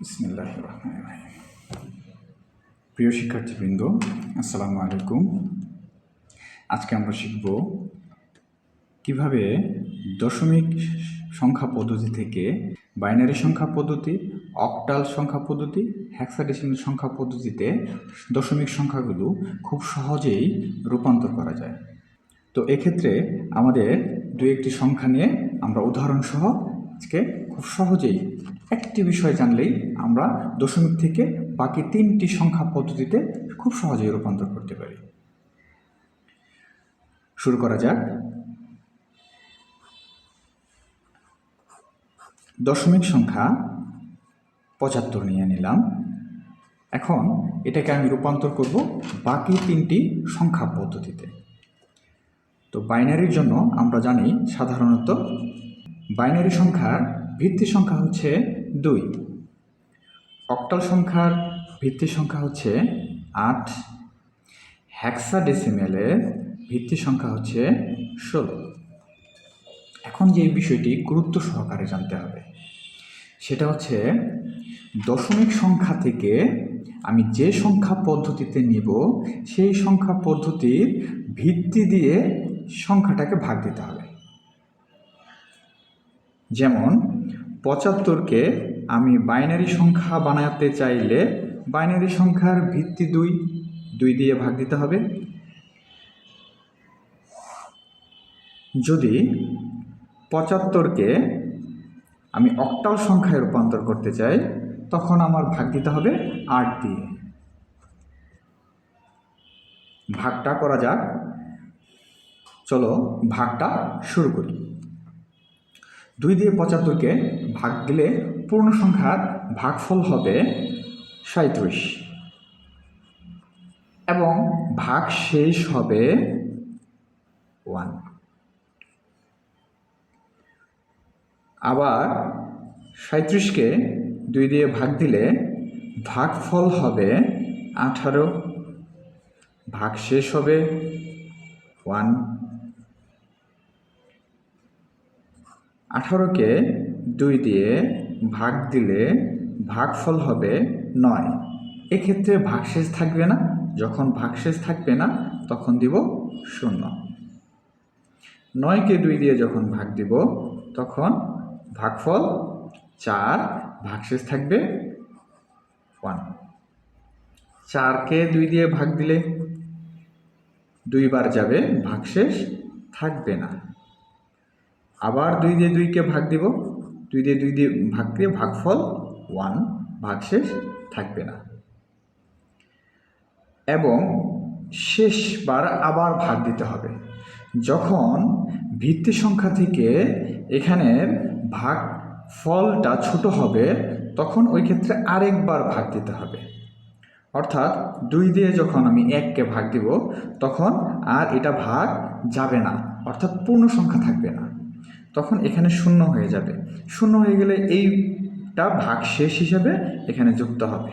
বিসমিল্লাহির রহমানির রহিম। প্রিয় শিক্ষার্থীবৃন্দ, আসসালামু আলাইকুম। আজকে আমরা শিখব কিভাবে দশমিক সংখ্যা পদ্ধতি থেকে বাইনারি সংখ্যা পদ্ধতি, অক্টাল সংখ্যা পদ্ধতি, হেক্সাডেসিমাল সংখ্যা পদ্ধতিতে দশমিক সংখ্যাগুলো খুব সহজেই রূপান্তর করা যায়। তো এক্ষেত্রে আমাদের দু একটি সংখ্যা নিয়ে আমরা উদাহরণসহ আজকে খুব সহজেই একটি বিষয় জানলেই আমরা দশমিক থেকে বাকি তিনটি সংখ্যা পদ্ধতিতে খুব সহজেই রূপান্তর করতে পারি। শুরু করা যাক। দশমিক সংখ্যা ৭৫ নিয়ে নিলাম। এখন এটাকে আমি রূপান্তর করব বাকি তিনটি সংখ্যা পদ্ধতিতে। তো বাইনারির জন্য আমরা জানি সাধারণত বাইনারি সংখ্যার ভিত্তি সংখ্যা হচ্ছে 2, অক্টাল সংখ্যার ভিত্তি সংখ্যা হচ্ছে 8, হেক্সাডেসিমেলের ভিত্তি সংখ্যা হচ্ছে 16। এখন যে বিষয়টি গুরুত্ব সহকারে জানতে হবে সেটা হচ্ছে দশমিক সংখ্যা থেকে আমি যে সংখ্যা পদ্ধতিতে নিব সেই সংখ্যা পদ্ধতির ভিত্তি দিয়ে সংখ্যাটাকে ভাগ দিতে হবে। যেমন ৭৫কে আমি বাইনারি সংখ্যা বানাতে চাইলে বাইনারি সংখ্যার ভিত্তি 2 দিয়ে ভাগ দিতে হবে। যদি ৭৫কে আমি অক্টাল সংখ্যায় রূপান্তর করতে চাই তখন আমার ভাগ দিতে হবে 8 দিয়ে। ভাগটা করা যাক। চলো ভাগটা শুরু করি। 2 দিয়ে ৭৫কে ভাগ দিলে পূর্ণ সংখ্যার ভাগফল হবে 37 এবং ভাগ শেষ হবে 1। আবার 37কে 2 দিয়ে ভাগ দিলে ভাগফল হবে 18, ভাগ শেষ হবে 1। 18কে 2 দিয়ে ভাগ দিলে ভাগফল হবে 9। এক্ষেত্রে ভাগশেষ থাকবে না। যখন ভাগশেষ থাকবে না তখন দিব 0। 9কে 2 দিয়ে যখন ভাগ দিব তখন ভাগফল 4, ভাগশেষ থাকবে 1। 4কে 2 দিয়ে ভাগ দিলে 2 বার যাবে, ভাগশেষ থাকবে না। আবার 2 দিয়ে 2কে ভাগ দিব, 2 দিয়ে 2 দিয়ে ভাগ দিয়ে ভাগফল 1, ভাগশেষ থাকবে না। এবং শেষবার আবার ভাগ দিতে হবে। যখন ভিত্তি সংখ্যা থেকে এখানের ভাগফলটা ছোট হবে তখন ওই ক্ষেত্রে আরেকবার ভাগ দিতে হবে। অর্থাৎ 2 দিয়ে যখন আমি 1কে ভাগ দিব তখন আর এটা ভাগ যাবে না, অর্থাৎ পূর্ণ সংখ্যা থাকবে না। তখন এখানে 0 হয়ে যাবে। 0 হয়ে গেলে এইটা ভাগ শেষ হিসেবে এখানে যুক্ত হবে।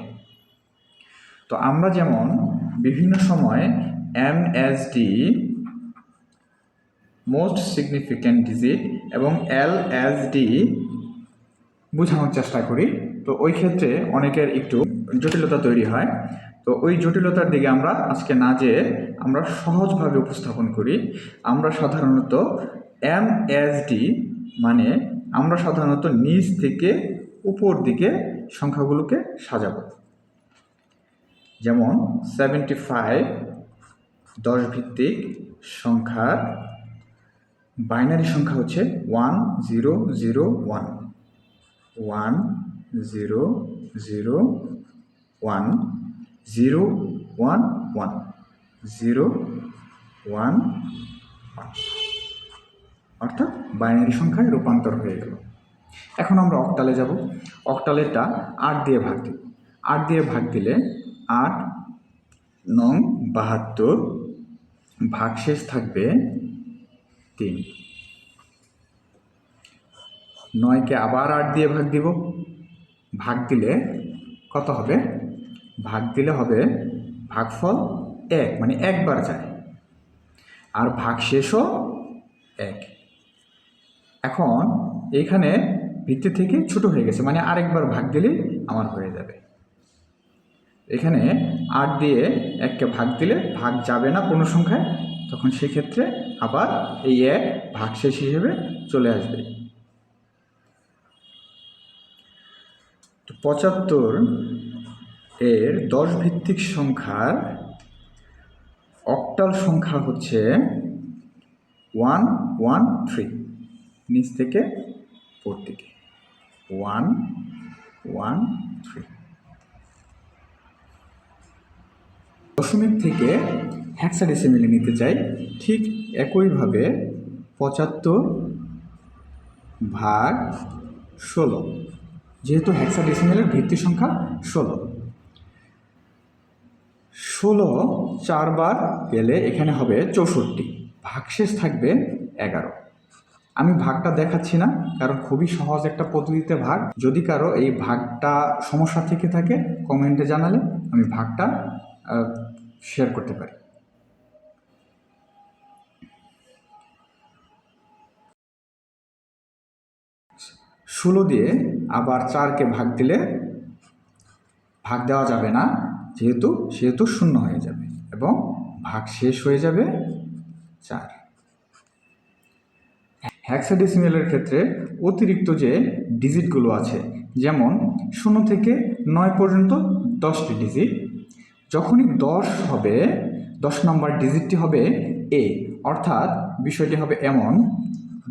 তো আমরা যেমন বিভিন্ন সময় MSD মোস্ট সিগনিফিক্যান্ট ডিজিট এবং LSD বোঝানোর চেষ্টা করি। তো ওই ক্ষেত্রে অনেকের একটু জটিলতা তৈরি হয়। তো ওই জটিলতার দিকে আমরা আজকে না যেয়ে আমরা সহজভাবে উপস্থাপন করি। আমরা সাধারণত MSD মানে আমরা সাধারণত নিচ থেকে উপর দিকে সংখ্যাগুলোকে সাজাবো। যেমন 75 10 ভিত্তিক সংখ্যার বাইনারি সংখ্যা হচ্ছে 1001, 1001, 011, 011, অর্থাৎ বাইনারি সংখ্যায় রূপান্তর হয়ে গেল। এখন আমরা অক্টালে যাব। অক্টালেরটা 8 দিয়ে ভাগ দিব। 8 দিয়ে ভাগ দিলে 8 9 72, ভাগশেষ থাকবে 3। 9কে আবার 8 দিয়ে ভাগ দিব। ভাগ দিলে কত হবে? ভাগ দিলে হবে ভাগফল 1, মানে একবার যায়, আর ভাগশেষও 1। এখন এইখানে ভিত্তি থেকে ছোট হয়ে গেছে, মানে আরেকবার ভাগ দিলেই আমার হয়ে যাবে। এখানে 8 দিয়ে 1কে ভাগ দিলে ভাগ যাবে না পূর্ণ সংখ্যায়, তখন সেক্ষেত্রে আবার এই 1 ভাগশেষ হিসেবে চলে আসবে। তো 75 এর 10 ভিত্তিক সংখ্যার অক্টাল সংখ্যা হচ্ছে 113, নিচ থেকে উপর দিকে 113। দশমিক থেকে হেক্সাডেসিমেলে নিতে চাই, ঠিক একইভাবে 75 ভাগ 16, যেহেতু হেক্সাডেসিমেলের ভিত্তি সংখ্যা 16, 16 4 বার গেলে এখানে হবে 64, ভাগশেষ থাকবে 11। আমি ভাগটা দেখাচ্ছি না, কারণ খুবই সহজ একটা পদ্ধতিতে ভাগ। যদি কারো এই ভাগটা সমস্যা থেকে থাকে কমেন্টে জানালে আমি ভাগটা শেয়ার করতে পারি। ষোলো দিয়ে আবার 4কে ভাগ দিলে ভাগ দেওয়া যাবে না, সেহেতু শূন্য হয়ে যাবে এবং ভাগ শেষ হয়ে যাবে 4। হেক্সাডেসিমেলের ক্ষেত্রে অতিরিক্ত যে ডিজিটগুলো আছে, যেমন 0 থেকে 9 পর্যন্ত 10টি ডিজিট, যখনই 10 হবে 10 নম্বর ডিজিটটি হবে এ, অর্থাৎ বিষয়টি হবে এমন: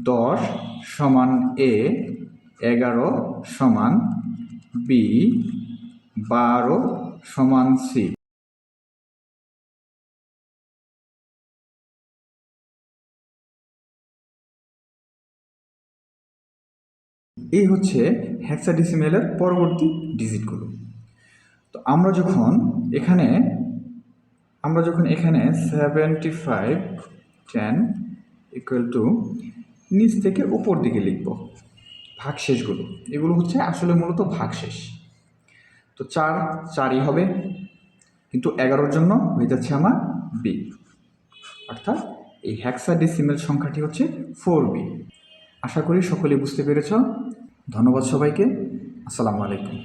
10 সমান এ, 11 সমান বি, 12 সমান সি। এই হচ্ছে হেক্সাডেসিমেলের পরবর্তী ডিজিটগুলো। তো আমরা যখন এখানে 75 10 ইকুয়াল টু নিচ থেকে উপর দিকে লিখব ভাগশেষগুলো, এগুলো হচ্ছে আসলে মূলত ভাগশেষ। তো 4ই হবে, কিন্তু 11-র জন্য হয়ে যাচ্ছে আমার বি, অর্থাৎ এই হেক্সাডেসিমেল সংখ্যাটি হচ্ছে 4b। আশা করি সকলেই বুঝতে পেরেছ। ধন্যবাদ সবাইকে। আসসালামু আলাইকুম।